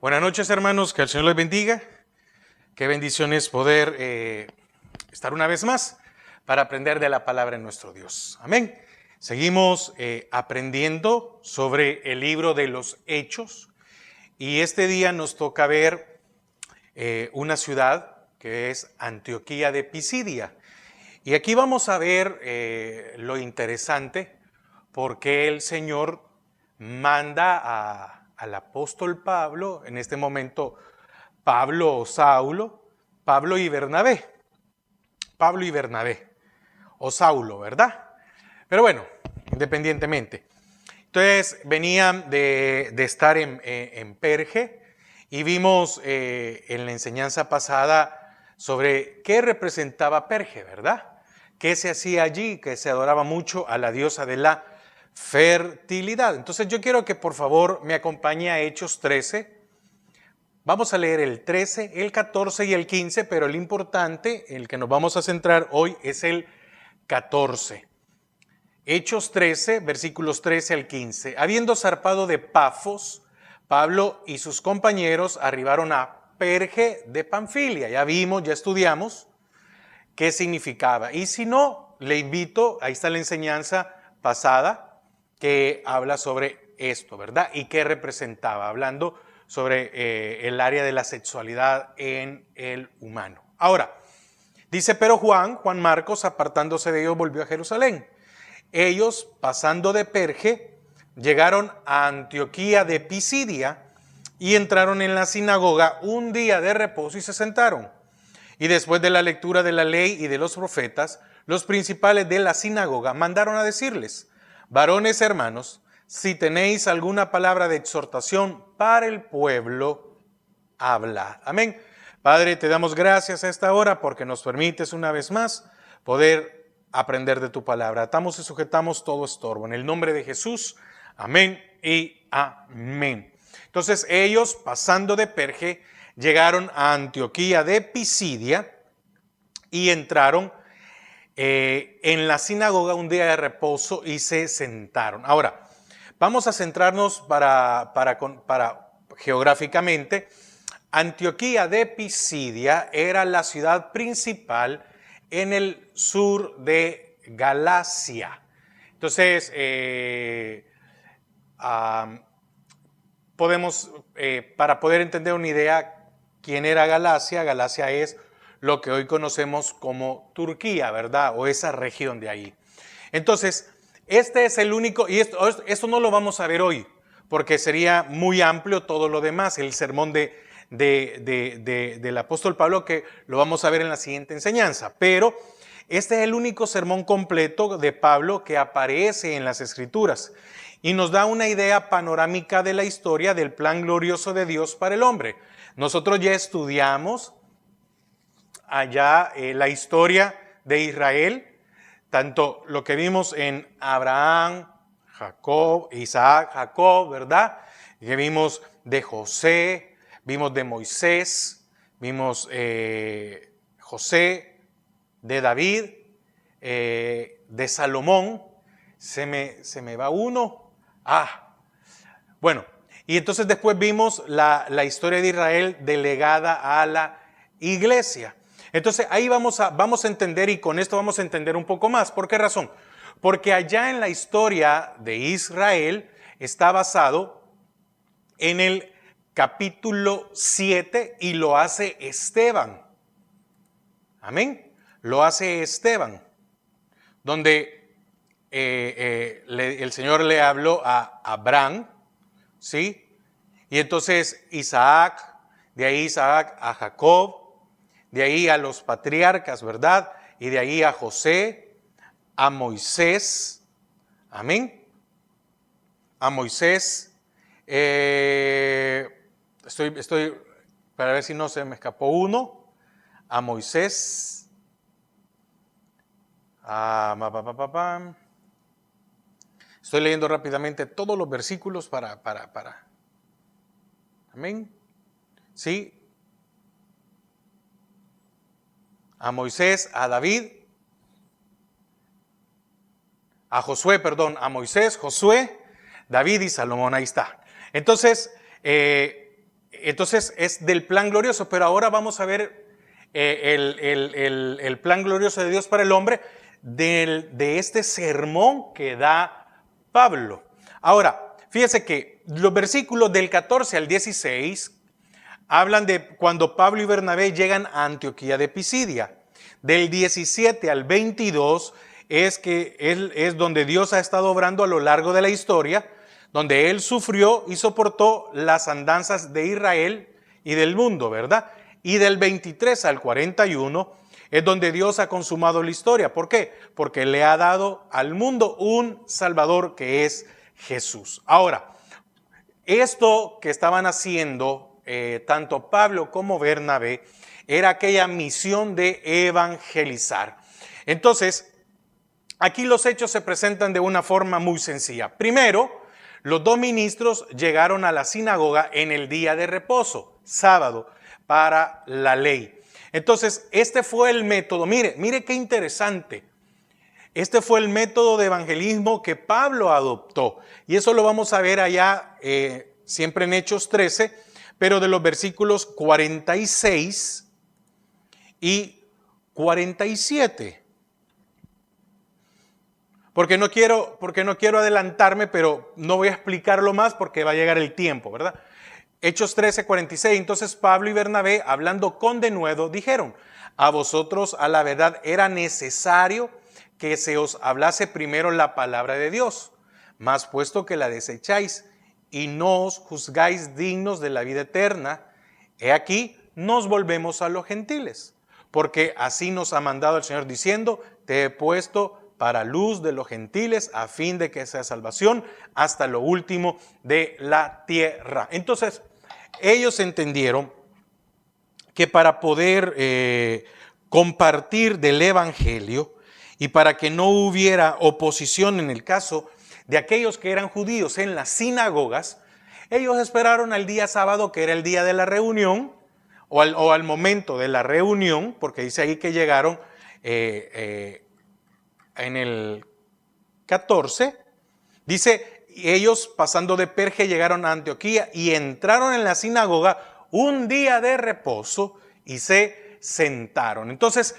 Buenas noches, hermanos, que el Señor les bendiga. Qué bendición es poder estar una vez más para aprender de la palabra de nuestro Dios. Amén. Seguimos aprendiendo sobre el libro de los Hechos y este día nos toca ver una ciudad que es Antioquía de Pisidia. Y aquí vamos a ver lo interesante, porque el Señor manda al apóstol Pablo, en este momento Pablo o Saulo, Pablo y Bernabé, o Saulo, ¿verdad? Pero bueno, independientemente. Entonces venían de estar en Perge y vimos en la enseñanza pasada sobre qué representaba Perge, ¿verdad? ¿Qué se hacía allí? Que se adoraba mucho a la diosa de la fertilidad. Entonces yo quiero que por favor me acompañe a Hechos 13. Vamos a leer el 13, el 14 y el 15, pero el importante, el que nos vamos a centrar hoy, es el 14. Hechos 13, versículos 13 al 15. Habiendo zarpado de Pafos, Pablo y sus compañeros arribaron a Perge de Panfilia. Ya vimos, ya estudiamos qué significaba. Y si no, le invito, ahí está la enseñanza pasada que habla sobre esto, ¿verdad? Y qué representaba, hablando sobre el área de la sexualidad en el humano. Ahora, dice, pero Juan Marcos, apartándose de ellos, volvió a Jerusalén. Ellos, pasando de Perge, llegaron a Antioquía de Pisidia y entraron en la sinagoga un día de reposo y se sentaron. Y después de la lectura de la ley y de los profetas, los principales de la sinagoga mandaron a decirles: varones hermanos, si tenéis alguna palabra de exhortación para el pueblo, hablad. Amén. Padre, te damos gracias a esta hora porque nos permites una vez más poder aprender de tu palabra. Atamos y sujetamos todo estorbo. En el nombre de Jesús, amén y amén. Entonces ellos, pasando de Perge, llegaron a Antioquía de Pisidia y entraron en la sinagoga un día de reposo y se sentaron. Ahora, vamos a centrarnos para geográficamente. Antioquía de Pisidia era la ciudad principal en el sur de Galacia. Entonces, para poder entender una idea, quién era Galacia. Galacia es lo que hoy conocemos como Turquía, ¿verdad? O esa región de ahí. Entonces, este es el único, y esto no lo vamos a ver hoy, porque sería muy amplio todo lo demás, el sermón del apóstol Pablo, que lo vamos a ver en la siguiente enseñanza. Pero este es el único sermón completo de Pablo que aparece en las Escrituras y nos da una idea panorámica de la historia del plan glorioso de Dios para el hombre. Nosotros ya estudiamos allá la historia de Israel, tanto lo que vimos en Abraham, Jacob, Isaac, Jacob, ¿verdad? Que vimos de José, vimos de Moisés, vimos José, de David, de Salomón. Se me va uno. Bueno, y entonces después vimos la historia de Israel delegada a la iglesia. Entonces ahí vamos a entender, y con esto vamos a entender un poco más. ¿Por qué razón? Porque allá en la historia de Israel está basado en el capítulo 7 y lo hace Esteban. Amén. Lo hace Esteban, donde el Señor le habló a Abraham, ¿sí? Y entonces Isaac, de ahí Isaac a Jacob, de ahí a los patriarcas, ¿verdad? Y de ahí a José, a Moisés, amén. A Moisés, estoy para ver si no se me escapó uno, a Moisés, Estoy leyendo rápidamente todos los versículos para. Amén. Sí. A Moisés, a David, a Moisés, Josué, David y Salomón. Ahí está. Entonces, Entonces es del plan glorioso, pero ahora vamos a ver el plan glorioso de Dios para el hombre de este sermón que da Pablo. Ahora, fíjese que los versículos del 14 al 16 hablan de cuando Pablo y Bernabé llegan a Antioquía de Pisidia. Del 17 al 22 es donde Dios ha estado obrando a lo largo de la historia, donde Él sufrió y soportó las andanzas de Israel y del mundo, ¿verdad? Y del 23 al 41 es donde Dios ha consumado la historia. ¿Por qué? Porque le ha dado al mundo un Salvador que es Jesús. Ahora, esto que estaban haciendo tanto Pablo como Bernabé era aquella misión de evangelizar. Entonces, aquí los hechos se presentan de una forma muy sencilla. Primero, los dos ministros llegaron a la sinagoga en el día de reposo, sábado, para la ley. Entonces, este fue el método. Mire qué interesante. Este fue el método de evangelismo que Pablo adoptó. Y eso lo vamos a ver allá siempre en Hechos 13, pero de los versículos 46 y 47. Porque no quiero adelantarme, pero no voy a explicarlo más porque va a llegar el tiempo, ¿verdad? Hechos 13, 46. Entonces Pablo y Bernabé, hablando con denuedo, dijeron: a vosotros a la verdad era necesario que se os hablase primero la palabra de Dios, mas puesto que la desecháis y no os juzgáis dignos de la vida eterna, he aquí nos volvemos a los gentiles, porque así nos ha mandado el Señor diciendo: te he puesto para luz de los gentiles, a fin de que sea salvación hasta lo último de la tierra. Entonces, ellos entendieron que para poder compartir del evangelio y para que no hubiera oposición en el caso de aquellos que eran judíos en las sinagogas, ellos esperaron al día sábado, que era el día de la reunión, o al momento de la reunión, porque dice ahí que llegaron en el 14, dice: ellos pasando de Perge llegaron a Antioquía y entraron en la sinagoga un día de reposo y se sentaron. Entonces,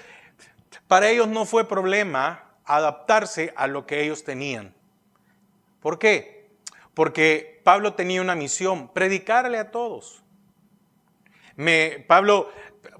para ellos no fue problema adaptarse a lo que ellos tenían. ¿Por qué? Porque Pablo tenía una misión: predicarle a todos. Pablo,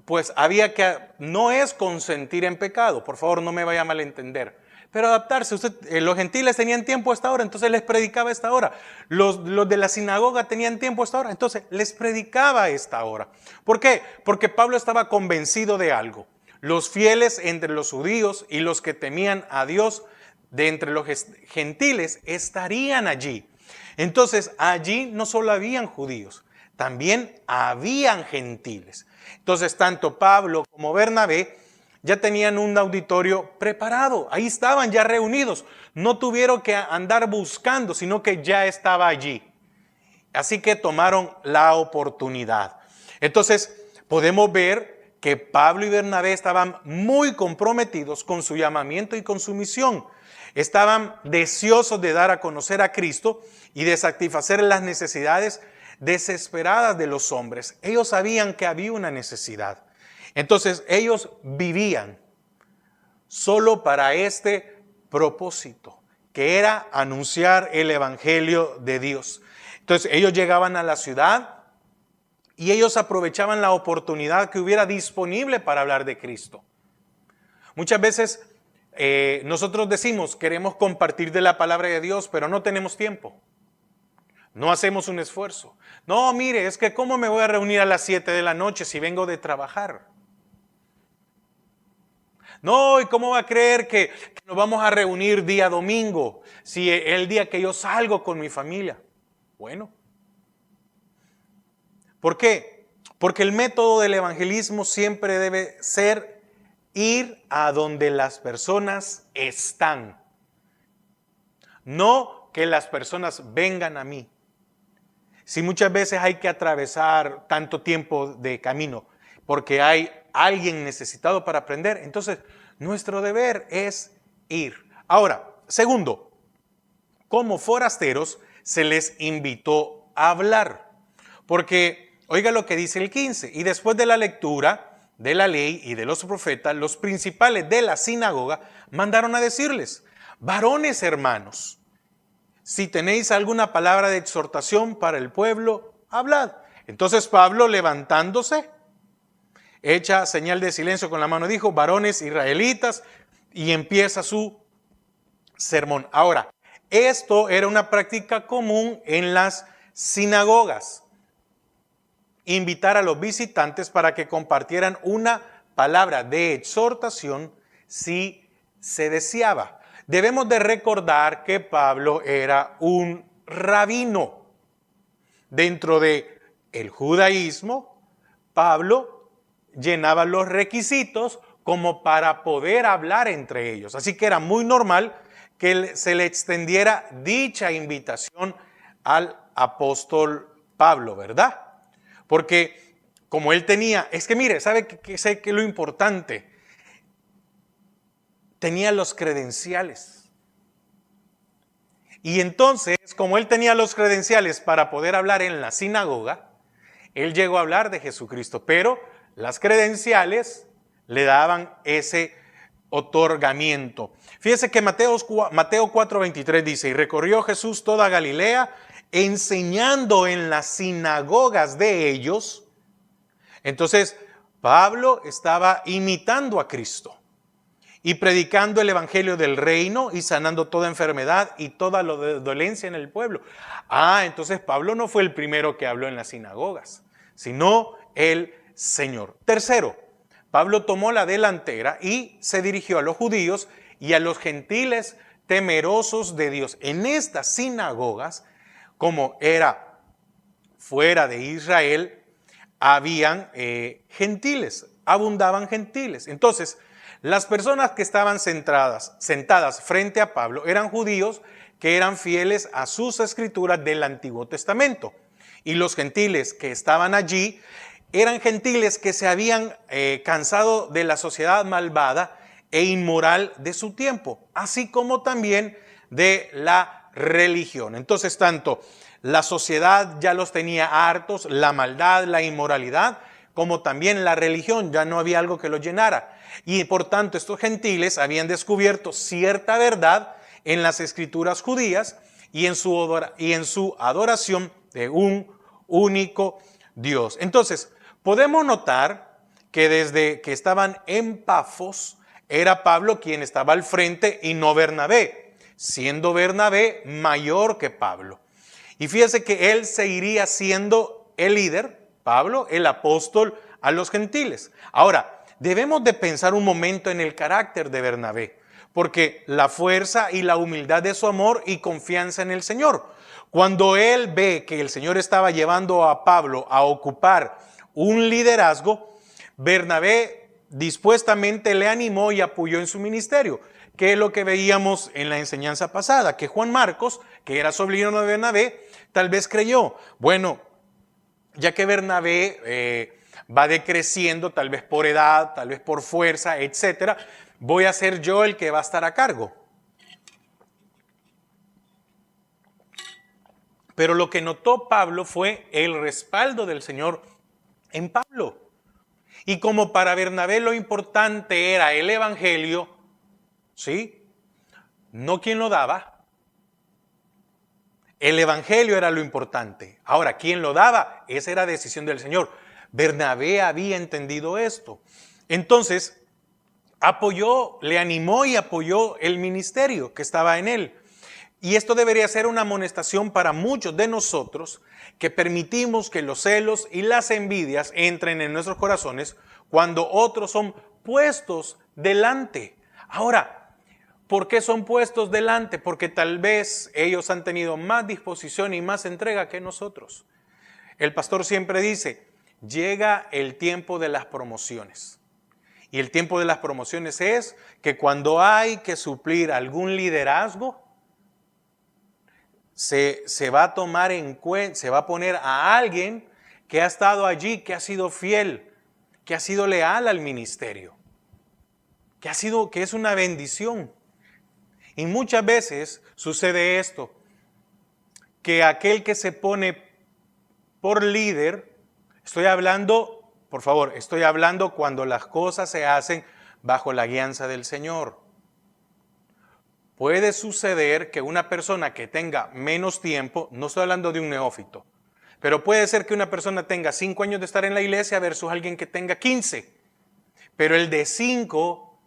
pues había que, no es consentir en pecado, por favor no me vaya a malentender, pero adaptarse. Los gentiles tenían tiempo a esta hora, entonces les predicaba a esta hora. Los de la sinagoga tenían tiempo a esta hora, entonces les predicaba a esta hora. ¿Por qué? Porque Pablo estaba convencido de algo: los fieles entre los judíos y los que temían a Dios de entre los gentiles estarían allí. Entonces allí no solo habían judíos, también habían gentiles. Entonces tanto Pablo como Bernabé ya tenían un auditorio preparado, ahí estaban ya reunidos, no tuvieron que andar buscando, sino que ya estaba allí. Así que tomaron la oportunidad. Entonces podemos ver que Pablo y Bernabé estaban muy comprometidos con su llamamiento y con su misión. Estaban deseosos de dar a conocer a Cristo y de satisfacer las necesidades desesperadas de los hombres. Ellos sabían que había una necesidad. Entonces ellos vivían solo para este propósito, que era anunciar el evangelio de Dios. Entonces ellos llegaban a la ciudad y ellos aprovechaban la oportunidad que hubiera disponible para hablar de Cristo. Muchas veces nosotros decimos: queremos compartir de la palabra de Dios, pero no tenemos tiempo. No hacemos un esfuerzo. No, mire, es que ¿cómo me voy a reunir a las 7 de la noche si vengo de trabajar? No, ¿y cómo va a creer que nos vamos a reunir día domingo si es el día que yo salgo con mi familia? Bueno, ¿por qué? Porque el método del evangelismo siempre debe ser ir a donde las personas están. No que las personas vengan a mí. Si muchas veces hay que atravesar tanto tiempo de camino porque hay alguien necesitado para aprender, entonces nuestro deber es ir. Ahora, segundo, como forasteros se les invitó a hablar, porque Oiga lo que dice el 15. Y después de la lectura de la ley y de los profetas, los principales de la sinagoga mandaron a decirles: varones hermanos, si tenéis alguna palabra de exhortación para el pueblo, hablad. Entonces Pablo, levantándose, echa señal de silencio con la mano, dijo: varones israelitas, y empieza su sermón. Ahora, esto era una práctica común en las sinagogas. Invitar a los visitantes para que compartieran una palabra de exhortación si se deseaba. Debemos de recordar que Pablo era un rabino. Dentro de el judaísmo, Pablo llenaba los requisitos como para poder hablar entre ellos. Así que era muy normal que se le extendiera dicha invitación al apóstol Pablo, ¿verdad? Porque como él tenía, es que mire, ¿sabe qué sé que lo importante? Tenía los credenciales. Y entonces, como él tenía los credenciales para poder hablar en la sinagoga, él llegó a hablar de Jesucristo, pero las credenciales le daban ese otorgamiento. Fíjese que Mateo 4:23 dice: y recorrió Jesús toda Galilea, enseñando en las sinagogas de ellos. Entonces, Pablo estaba imitando a Cristo y predicando el evangelio del reino y sanando toda enfermedad y toda dolencia en el pueblo. Entonces Pablo no fue el primero que habló en las sinagogas, sino el Señor. Tercero, Pablo tomó la delantera y se dirigió a los judíos y a los gentiles temerosos de Dios. En estas sinagogas, como era fuera de Israel, habían gentiles, abundaban gentiles. Entonces, las personas que estaban sentadas frente a Pablo eran judíos que eran fieles a sus escrituras del Antiguo Testamento. Y los gentiles que estaban allí eran gentiles que se habían cansado de la sociedad malvada e inmoral de su tiempo, así como también de la religión. Entonces, tanto la sociedad ya los tenía hartos, la maldad, la inmoralidad, como también la religión, ya no había algo que los llenara. Y por tanto, estos gentiles habían descubierto cierta verdad en las escrituras judías y en su adoración de un único Dios. Entonces, podemos notar que desde que estaban en Pafos, era Pablo quien estaba al frente y no Bernabé, siendo Bernabé mayor que Pablo. Y fíjese que él seguiría siendo el líder, Pablo, el apóstol a los gentiles. Ahora, debemos de pensar un momento en el carácter de Bernabé, porque la fuerza y la humildad de su amor y confianza en el Señor. Cuando él ve que el Señor estaba llevando a Pablo a ocupar un liderazgo, Bernabé dispuestamente le animó y apoyó en su ministerio, que es lo que veíamos en la enseñanza pasada, que Juan Marcos, que era sobrino de Bernabé, tal vez creyó, bueno, ya que Bernabé va decreciendo, tal vez por edad, tal vez por fuerza, etcétera, voy a ser yo el que va a estar a cargo. Pero lo que notó Pablo fue el respaldo del Señor en Pablo. Y como para Bernabé lo importante era el evangelio, ¿sí? No quien lo daba. El evangelio era lo importante. Ahora, ¿quién lo daba? Esa era decisión del Señor. Bernabé había entendido esto. Entonces, le animó y apoyó el ministerio que estaba en él. Y esto debería ser una amonestación para muchos de nosotros que permitimos que los celos y las envidias entren en nuestros corazones cuando otros son puestos delante. Ahora, ¿por qué son puestos delante? Porque tal vez ellos han tenido más disposición y más entrega que nosotros. El pastor siempre dice, llega el tiempo de las promociones. Y el tiempo de las promociones es que cuando hay que suplir algún liderazgo, se va a tomar en cuenta, se va a poner a alguien que ha estado allí, que ha sido fiel, que ha sido leal al ministerio, que es una bendición. Y muchas veces sucede esto, que aquel que se pone por líder Estoy hablando, por favor, estoy hablando cuando las cosas se hacen bajo la guianza del Señor. Puede suceder que una persona que tenga menos tiempo, no estoy hablando de un neófito, pero puede ser que una persona tenga 5 años de estar en la iglesia versus alguien que tenga 15. Pero el de 5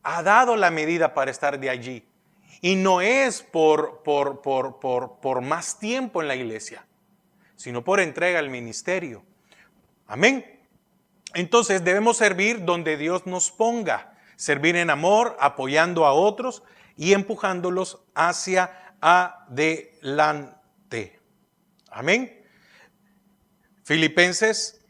ha dado la medida para estar de allí. Y no es por más tiempo en la iglesia, sino por entrega al ministerio. Amén. Entonces debemos servir donde Dios nos ponga. Servir en amor, apoyando a otros y empujándolos hacia adelante. Amén. Filipenses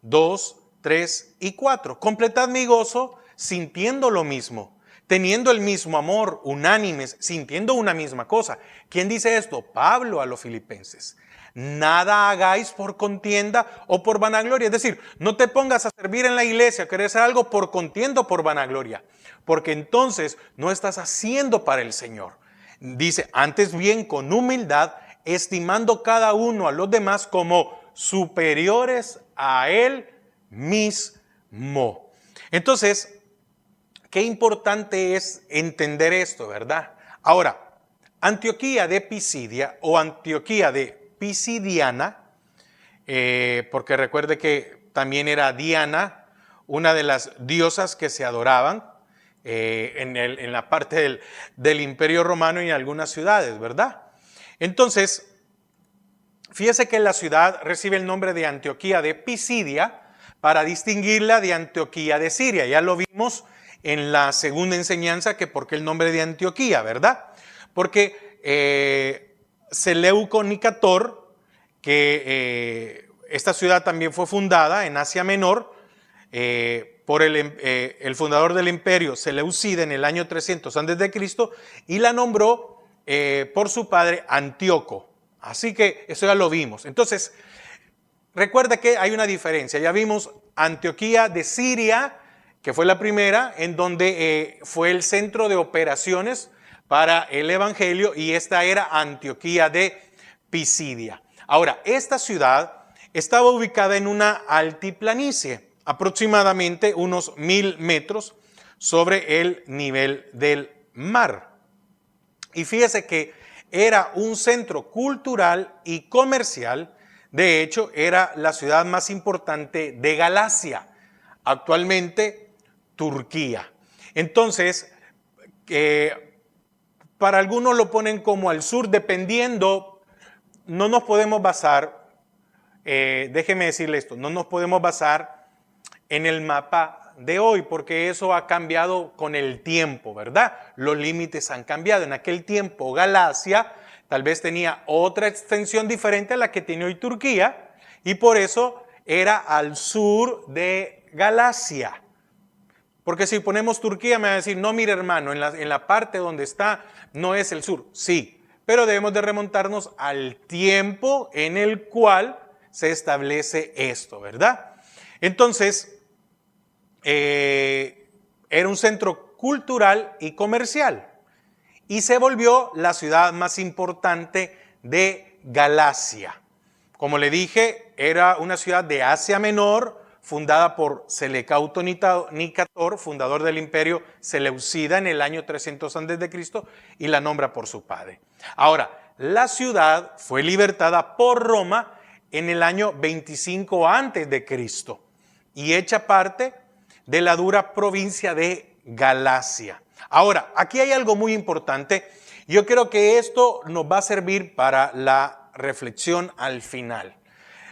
2, 3 y 4. Completad mi gozo sintiendo lo mismo, teniendo el mismo amor, unánimes, sintiendo una misma cosa. ¿Quién dice esto? Pablo a los filipenses. Nada hagáis por contienda o por vanagloria. Es decir, no te pongas a servir en la iglesia, querer hacer algo por contienda o por vanagloria, porque entonces no estás haciendo para el Señor. Dice, antes bien con humildad, estimando cada uno a los demás como superiores a él mismo. Entonces, qué importante es entender esto, ¿verdad? Ahora, Antioquía de Pisidia o Antioquía de Pisidiana, porque recuerde que también era Diana, una de las diosas que se adoraban en la parte del Imperio Romano y en algunas ciudades, ¿verdad? Entonces, fíjese que la ciudad recibe el nombre de Antioquía de Pisidia para distinguirla de Antioquía de Siria. Ya lo vimos en la segunda enseñanza, que por qué el nombre de Antioquía, ¿verdad? Porque Seleuco Nicator, que esta ciudad también fue fundada en Asia Menor por el fundador del imperio Seleucida en el año 300 a.C. y la nombró por su padre Antíoco. Así que eso ya lo vimos. Entonces, recuerda que hay una diferencia. Ya vimos Antioquía de Siria, que fue la primera, en donde fue el centro de operaciones para el evangelio, y esta era Antioquía de Pisidia. Ahora, esta ciudad estaba ubicada en una altiplanicie, aproximadamente unos 1000 metros sobre el nivel del mar. Y fíjese que era un centro cultural y comercial. De hecho, era la ciudad más importante de Galacia, actualmente Turquía. Entonces, para algunos lo ponen como al sur, dependiendo, no nos podemos basar, déjeme decirle esto, no nos podemos basar en el mapa de hoy, porque eso ha cambiado con el tiempo, ¿verdad? Los límites han cambiado. En aquel tiempo Galacia tal vez tenía otra extensión diferente a la que tiene hoy Turquía, y por eso era al sur de Galacia. Porque si ponemos Turquía me va a decir, no, mire hermano, en la parte donde está no es el sur. Sí, pero debemos de remontarnos al tiempo en el cual se establece esto, ¿verdad? Entonces, era un centro cultural y comercial y se volvió la ciudad más importante de Galacia. Como le dije, era una ciudad de Asia Menor, fundada por Seleucauto Nicator, fundador del imperio Seleucida en el año 300 a.C., y la nombra por su padre. Ahora, la ciudad fue libertada por Roma en el año 25 a.C. y hecha parte de la dura provincia de Galacia. Ahora, aquí hay algo muy importante. Yo creo que esto nos va a servir para la reflexión al final.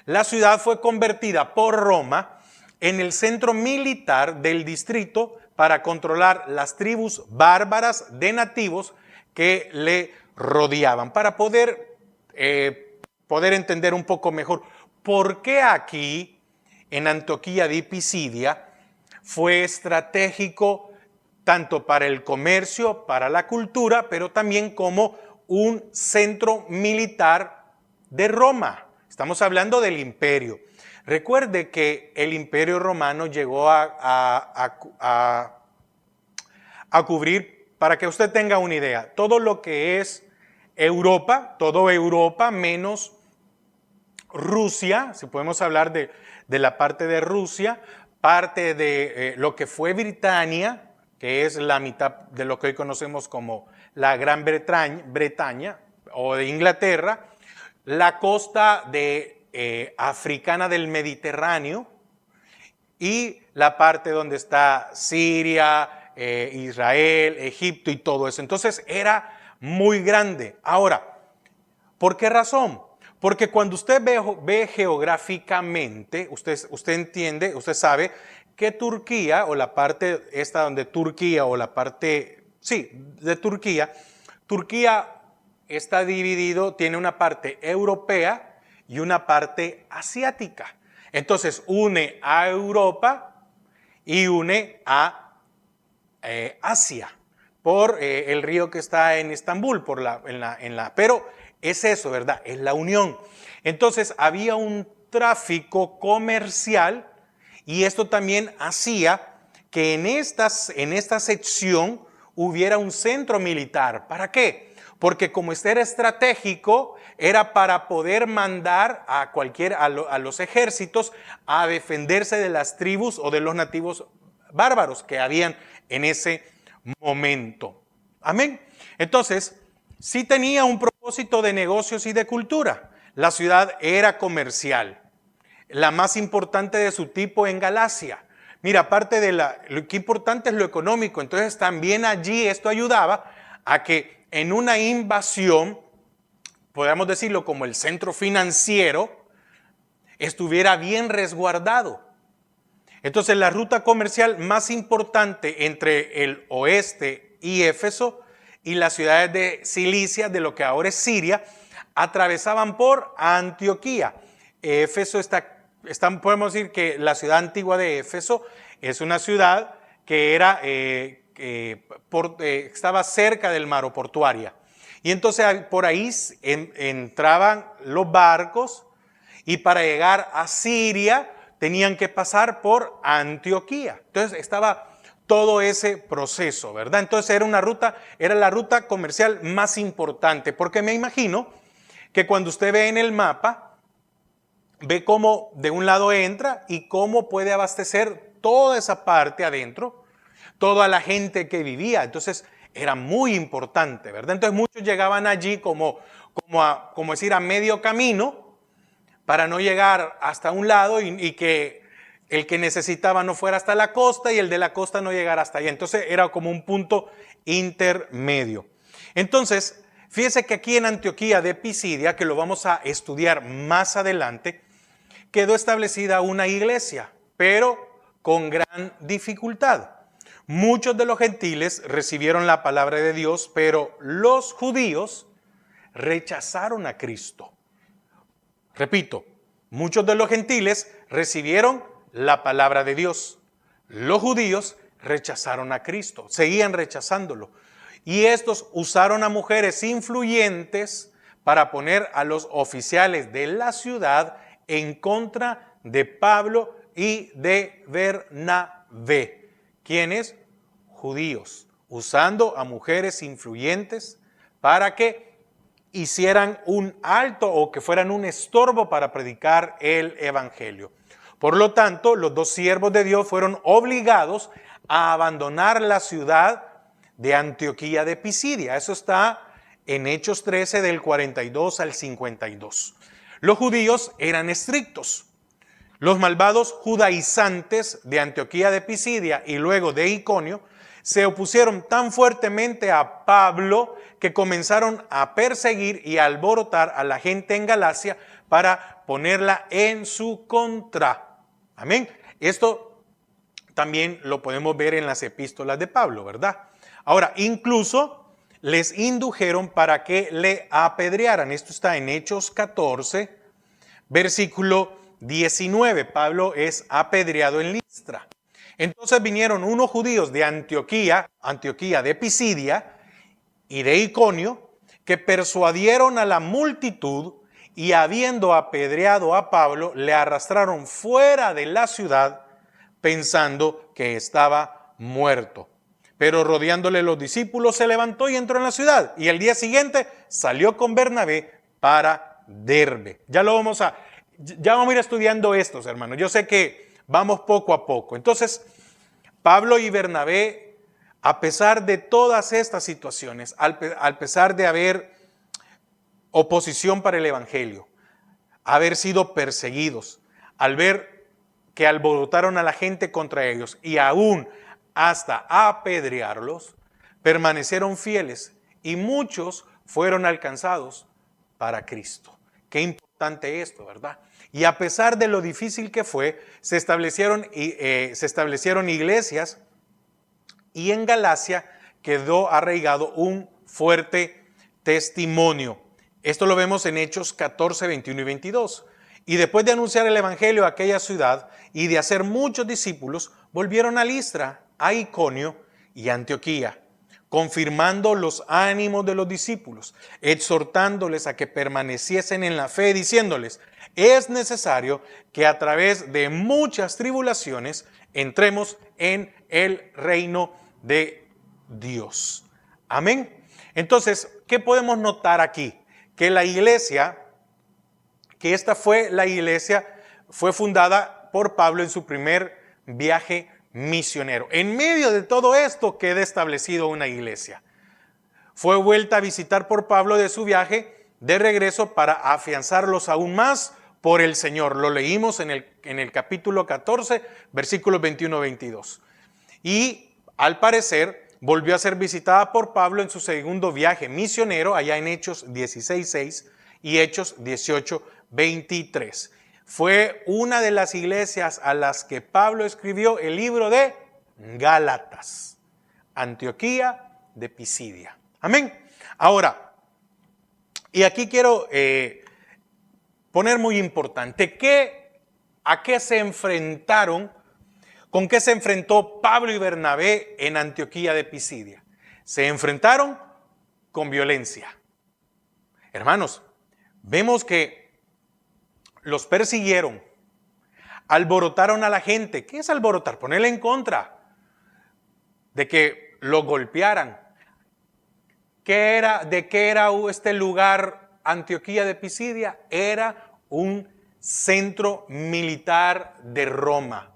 La ciudad fue convertida por Roma en el centro militar del distrito para controlar las tribus bárbaras de nativos que le rodeaban. Para poder entender un poco mejor por qué aquí, en Antioquía de Pisidia, fue estratégico tanto para el comercio, para la cultura, pero también como un centro militar de Roma. Estamos hablando del imperio. Recuerde que el imperio romano llegó a cubrir, para que usted tenga una idea, todo lo que es Europa, todo Europa menos Rusia, si podemos hablar de la parte de Rusia, parte de lo que fue Britania, que es la mitad de lo que hoy conocemos como la Gran Bretaña o de Inglaterra, la costa africana del Mediterráneo y la parte donde está Siria, Israel, Egipto y todo eso. Entonces era muy grande. Ahora, ¿por qué razón? Porque cuando usted ve geográficamente, usted entiende, usted sabe que Turquía, o la parte esta donde Turquía, o la parte, sí, de Turquía, Turquía está dividido, tiene una parte europea y una parte asiática. Entonces une a Europa y une a Asia por el río que está en Estambul, pero es eso, ¿verdad? Es la unión. Entonces había un tráfico comercial y esto también hacía que en esta sección hubiera un centro militar. ¿Para qué? Porque como este era estratégico, era para poder mandar a los ejércitos a defenderse de las tribus o de los nativos bárbaros que habían en ese momento. Amén. Entonces, sí tenía un propósito de negocios y de cultura. La ciudad era comercial, la más importante de su tipo en Galacia. Mira, aparte de lo que importante es lo económico, entonces también allí esto ayudaba a que en una invasión, podemos decirlo como el centro financiero, estuviera bien resguardado. Entonces la ruta comercial más importante entre el oeste y Éfeso y las ciudades de Cilicia, de lo que ahora es Siria, atravesaban por Antioquía. Éfeso podemos decir que la ciudad antigua de Éfeso es una ciudad que estaba cerca del mar o portuaria. Y entonces por ahí entraban los barcos y para llegar a Siria tenían que pasar por Antioquía. Entonces estaba todo ese proceso, ¿verdad? Entonces era la ruta comercial más importante, porque me imagino que cuando usted ve en el mapa, ve cómo de un lado entra y cómo puede abastecer toda esa parte adentro, toda la gente que vivía. Entonces era muy importante, ¿verdad? Entonces muchos llegaban allí como decir, a medio camino, para no llegar hasta un lado y que el que necesitaba no fuera hasta la costa y el de la costa no llegara hasta allá. Entonces era como un punto intermedio. Entonces, fíjese que aquí en Antioquía de Pisidia, que lo vamos a estudiar más adelante, quedó establecida una iglesia, pero con gran dificultad. Muchos de los gentiles recibieron la palabra de Dios, pero los judíos rechazaron a Cristo. Repito, muchos de los gentiles recibieron la palabra de Dios. Los judíos rechazaron a Cristo, seguían rechazándolo. Y estos usaron a mujeres influyentes para poner a los oficiales de la ciudad en contra de Pablo y de Bernabé. ¿Quiénes? Judíos, usando a mujeres influyentes para que hicieran un alto o que fueran un estorbo para predicar el evangelio. Por lo tanto, los dos siervos de Dios fueron obligados a abandonar la ciudad de Antioquía de Pisidia. Eso está en Hechos 13 del 42 al 52. Los judíos eran estrictos. Los malvados judaizantes de Antioquía de Pisidia y luego de Iconio se opusieron tan fuertemente a Pablo que comenzaron a perseguir y a alborotar a la gente en Galacia para ponerla en su contra. Amén. Esto también lo podemos ver en las epístolas de Pablo, ¿verdad? Ahora, incluso les indujeron para que le apedrearan. Esto está en Hechos 14, versículo 19. Pablo es apedreado en Listra. Entonces vinieron unos judíos de Antioquía de Pisidia y de Iconio, que persuadieron a la multitud y habiendo apedreado a Pablo, le arrastraron fuera de la ciudad pensando que estaba muerto. Pero rodeándole los discípulos se levantó y entró en la ciudad. Y el día siguiente salió con Bernabé para Derbe. Ya lo vamos a ya vamos a ir estudiando estos, hermanos. Yo sé que vamos poco a poco. Entonces, Pablo y Bernabé, a pesar de todas estas situaciones, al pesar de haber oposición para el evangelio, haber sido perseguidos, al ver que alborotaron a la gente contra ellos y aún hasta apedrearlos, permanecieron fieles y muchos fueron alcanzados para Cristo. Qué importante esto, ¿verdad? Y a pesar de lo difícil que fue, se establecieron iglesias y en Galacia quedó arraigado un fuerte testimonio. Esto lo vemos en Hechos 14, 21 y 22. Y después de anunciar el evangelio a aquella ciudad y de hacer muchos discípulos, volvieron a Listra, a Iconio y a Antioquía, confirmando los ánimos de los discípulos, exhortándoles a que permaneciesen en la fe, diciéndoles: es necesario que a través de muchas tribulaciones entremos en el reino de Dios. Amén. Entonces, ¿qué podemos notar aquí? Que la iglesia, que esta fue la iglesia, fue fundada por Pablo en su primer viaje misionero. En medio de todo esto queda establecido una iglesia. Fue vuelta a visitar por Pablo de su viaje de regreso para afianzarlos aún más por el Señor. Lo leímos en el capítulo 14, versículos 21-22. Y al parecer volvió a ser visitada por Pablo en su segundo viaje misionero, allá en Hechos 16:6 y Hechos 18:23. Fue una de las iglesias a las que Pablo escribió el libro de Gálatas, Antioquía de Pisidia. Amén. Ahora, y aquí quiero poner muy importante, ¿a qué se enfrentaron? ¿Con qué se enfrentó Pablo y Bernabé en Antioquía de Pisidia? Se enfrentaron con violencia. Hermanos, vemos que los persiguieron, alborotaron a la gente. ¿Qué es alborotar? Ponerle en contra de que lo golpearan. ¿De qué era este lugar, Antioquía de Pisidia? Era un centro militar de Roma.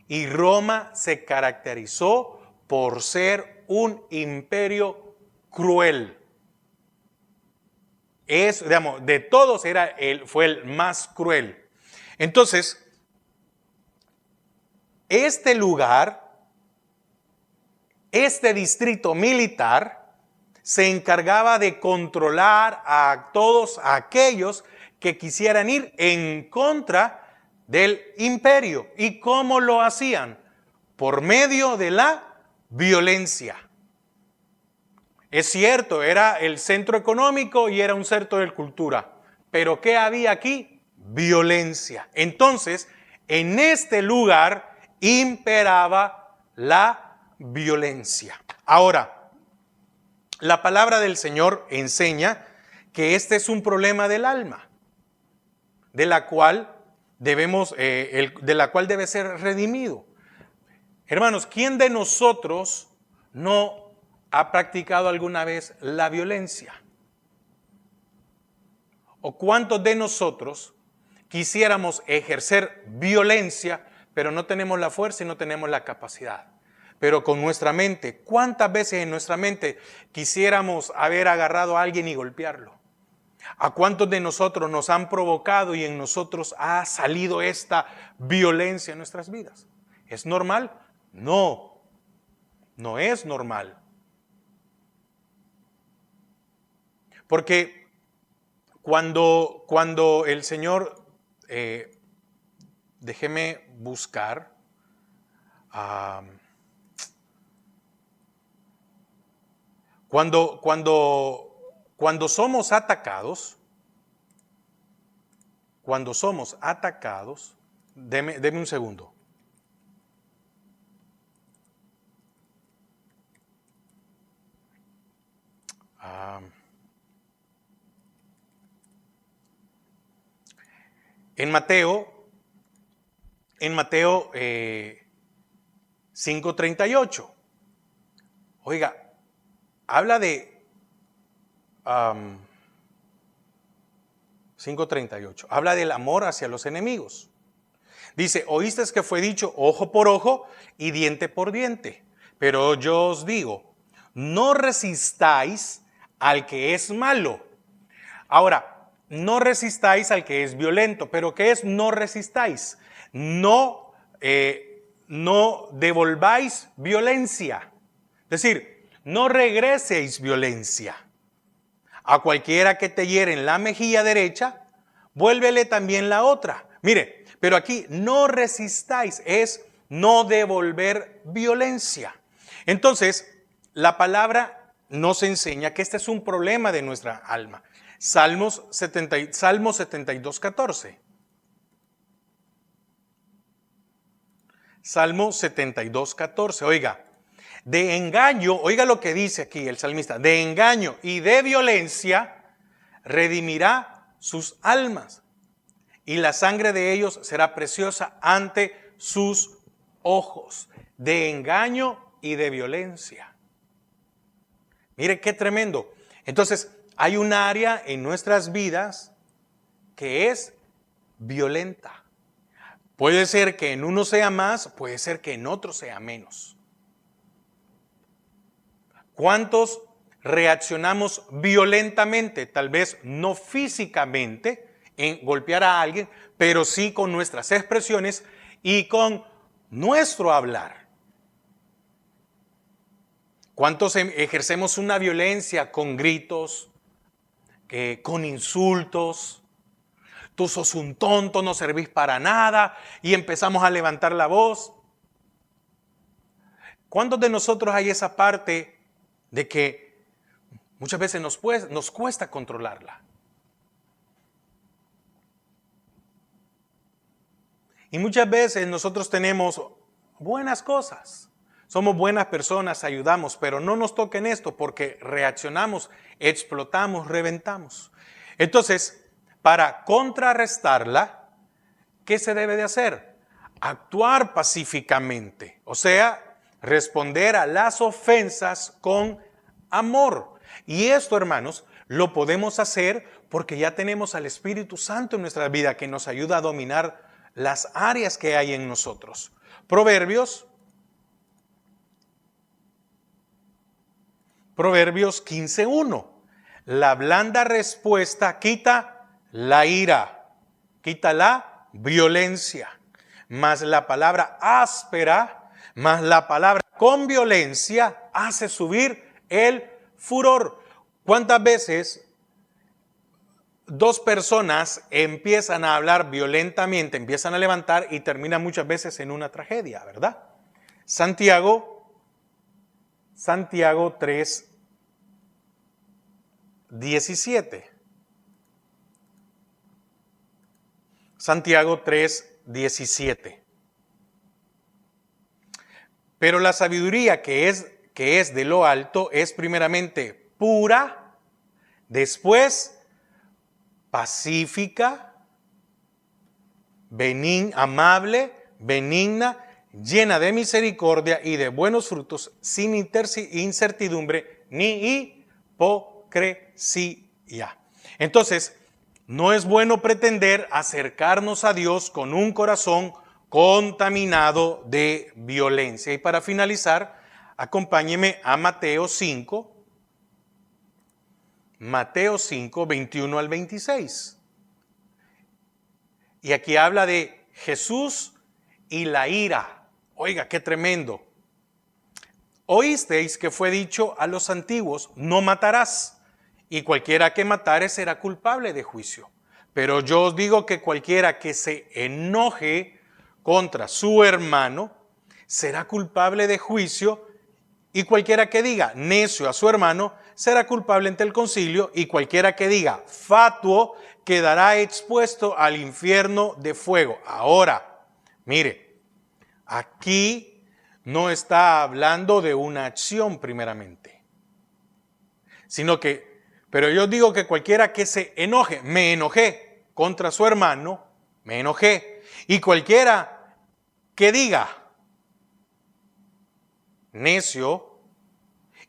Y Roma se caracterizó por ser un imperio cruel. Digamos, de todos fue el más cruel. Entonces, este lugar, este distrito militar, se encargaba de controlar a todos aquellos que quisieran ir en contra del imperio. ¿Y cómo lo hacían? Por medio de la violencia. Es cierto, era el centro económico y era un centro de cultura. Pero ¿qué había aquí? Violencia. Entonces, en este lugar imperaba la violencia. Ahora, la palabra del Señor enseña que este es un problema del alma, de la cual debe ser redimido. Hermanos, ¿quién de nosotros no ha practicado alguna vez la violencia? ¿O cuántos de nosotros quisiéramos ejercer violencia, pero no tenemos la fuerza y no tenemos la capacidad? Pero con nuestra mente, ¿cuántas veces en nuestra mente quisiéramos haber agarrado a alguien y golpearlo? ¿A cuántos de nosotros nos han provocado y en nosotros ha salido esta violencia en nuestras vidas? ¿Es normal? No, no es normal. Porque cuando el Señor, déjeme buscar, cuando somos atacados, deme un segundo. En Mateo 5:38, oiga, habla de, 5:38. Habla del amor hacia los enemigos. Dice, oíste que fue dicho ojo por ojo y diente por diente. Pero yo os digo, no resistáis al que es malo. Ahora, no resistáis al que es violento. ¿Pero qué es no resistáis? No devolváis violencia. Es decir, no regreséis violencia. A cualquiera que te hiere en la mejilla derecha, vuélvele también la otra. Mire, pero aquí no resistáis, es no devolver violencia. Entonces, la palabra nos enseña que este es un problema de nuestra alma. Salmo 72:14. Salmo 72:14. Oiga, de engaño, oiga lo que dice aquí el salmista, de engaño y de violencia redimirá sus almas, y la sangre de ellos será preciosa ante sus ojos. De engaño y de violencia. Mire qué tremendo. Entonces, hay un área en nuestras vidas que es violenta. Puede ser que en uno sea más, puede ser que en otro sea menos. ¿Cuántos reaccionamos violentamente? Tal vez no físicamente en golpear a alguien, pero sí con nuestras expresiones y con nuestro hablar. ¿Cuántos ejercemos una violencia con gritos, con insultos? Tú sos un tonto, no servís para nada, y empezamos a levantar la voz. ¿Cuántos de nosotros hay esa parte de que muchas veces nos cuesta controlarla? Y muchas veces nosotros tenemos buenas cosas, somos buenas personas, ayudamos, pero no nos toquen esto porque reaccionamos, explotamos, reventamos. Entonces, para contrarrestarla, ¿qué se debe de hacer? Actuar pacíficamente, o sea, responder a las ofensas con amor. Y esto, hermanos, lo podemos hacer porque ya tenemos al Espíritu Santo en nuestra vida que nos ayuda a dominar las áreas que hay en nosotros. Proverbios 15:1. La blanda respuesta quita la ira, quita la violencia, mas la palabra áspera, mas la palabra con violencia hace subir el furor. ¿Cuántas veces dos personas empiezan a hablar violentamente, empiezan a levantar y terminan muchas veces en una tragedia, ¿verdad? Santiago 3:17. Santiago 3:17. Pero la sabiduría que es de lo alto es primeramente pura, después pacífica, amable, benigna, llena de misericordia y de buenos frutos, sin incertidumbre ni hipocresía. Entonces, no es bueno pretender acercarnos a Dios con un corazón contaminado de violencia. Y para finalizar, acompáñeme a Mateo 5, 21 al 26. Y aquí habla de Jesús y la ira. Oiga, qué tremendo. Oísteis que fue dicho a los antiguos, no matarás, y cualquiera que matare será culpable de juicio. Pero yo os digo que cualquiera que se enoje contra su hermano será culpable de juicio, y cualquiera que diga necio a su hermano será culpable ante el concilio, y cualquiera que diga fatuo quedará expuesto al infierno de fuego. Ahora, mire, aquí no está hablando de una acción primeramente, sino que, pero yo digo que cualquiera que se enoje, me enojé contra su hermano, me enojé, y cualquiera que diga necio,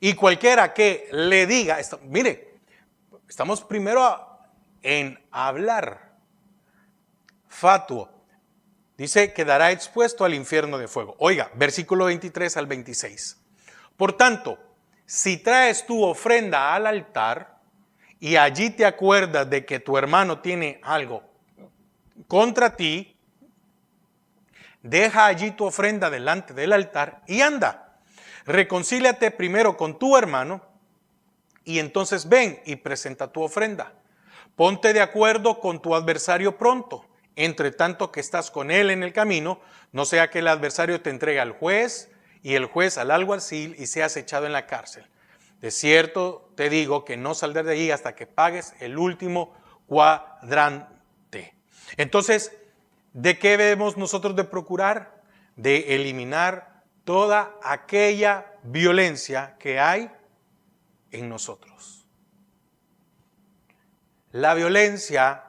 y cualquiera que le diga, mire, estamos primero en hablar. Fatuo. Dice, quedará expuesto al infierno de fuego. Oiga, versículo 23 al 26. Por tanto, si traes tu ofrenda al altar y allí te acuerdas de que tu hermano tiene algo contra ti, deja allí tu ofrenda delante del altar y anda. Reconcíliate primero con tu hermano y entonces ven y presenta tu ofrenda. Ponte de acuerdo con tu adversario pronto, entre tanto que estás con él en el camino, no sea que el adversario te entregue al juez y el juez al alguacil y seas echado en la cárcel. De cierto te digo que no saldrás de allí hasta que pagues el último cuadrante. Entonces, ¿de qué debemos nosotros de procurar? De eliminar toda aquella violencia que hay en nosotros. La violencia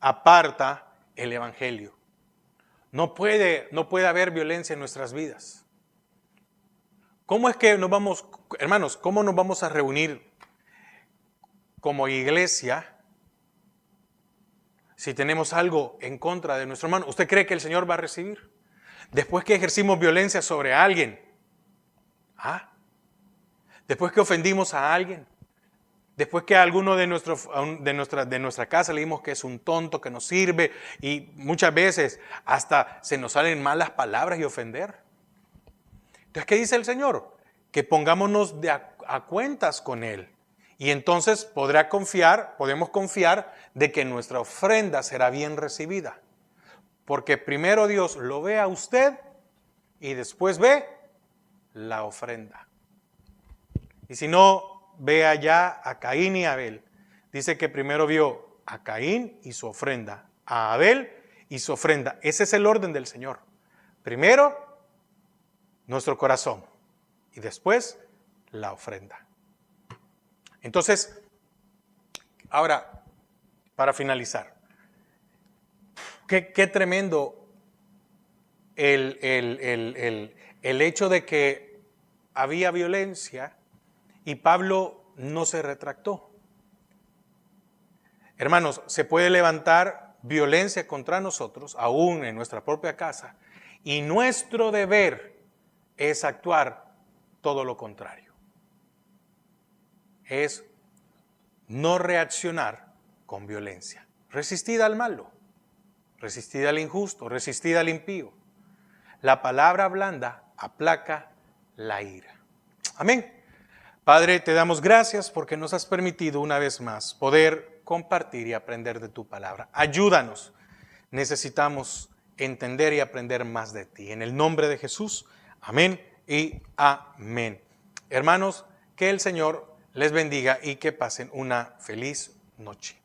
aparta el evangelio. No puede haber violencia en nuestras vidas. ¿Cómo es que nos vamos, hermanos, cómo nos vamos a reunir como iglesia si tenemos algo en contra de nuestro hermano? ¿Usted cree que el Señor va a recibir? Después que ejercimos violencia sobre alguien, después que ofendimos a alguien, después que a alguno de nuestra casa le dimos que es un tonto, que no sirve, y muchas veces hasta se nos salen malas palabras y ofender. Entonces, ¿qué dice el Señor? Que pongámonos a cuentas con Él. Y entonces podemos confiar de que nuestra ofrenda será bien recibida. Porque primero Dios lo ve a usted y después ve la ofrenda. Y si no, ve allá a Caín y Abel. Dice que primero vio a Caín y su ofrenda, a Abel y su ofrenda. Ese es el orden del Señor. Primero, nuestro corazón y después la ofrenda. Entonces, ahora, para finalizar, qué tremendo el hecho de que había violencia y Pablo no se retractó. Hermanos, se puede levantar violencia contra nosotros, aún en nuestra propia casa, y nuestro deber es actuar todo lo contrario. Es no reaccionar con violencia. Resistid al malo, resistid al injusto, resistid al impío. La palabra blanda aplaca la ira. Amén. Padre, te damos gracias porque nos has permitido una vez más poder compartir y aprender de tu palabra. Ayúdanos. Necesitamos entender y aprender más de ti. En el nombre de Jesús, amén y amén. Hermanos, que el Señor les bendiga y que pasen una feliz noche.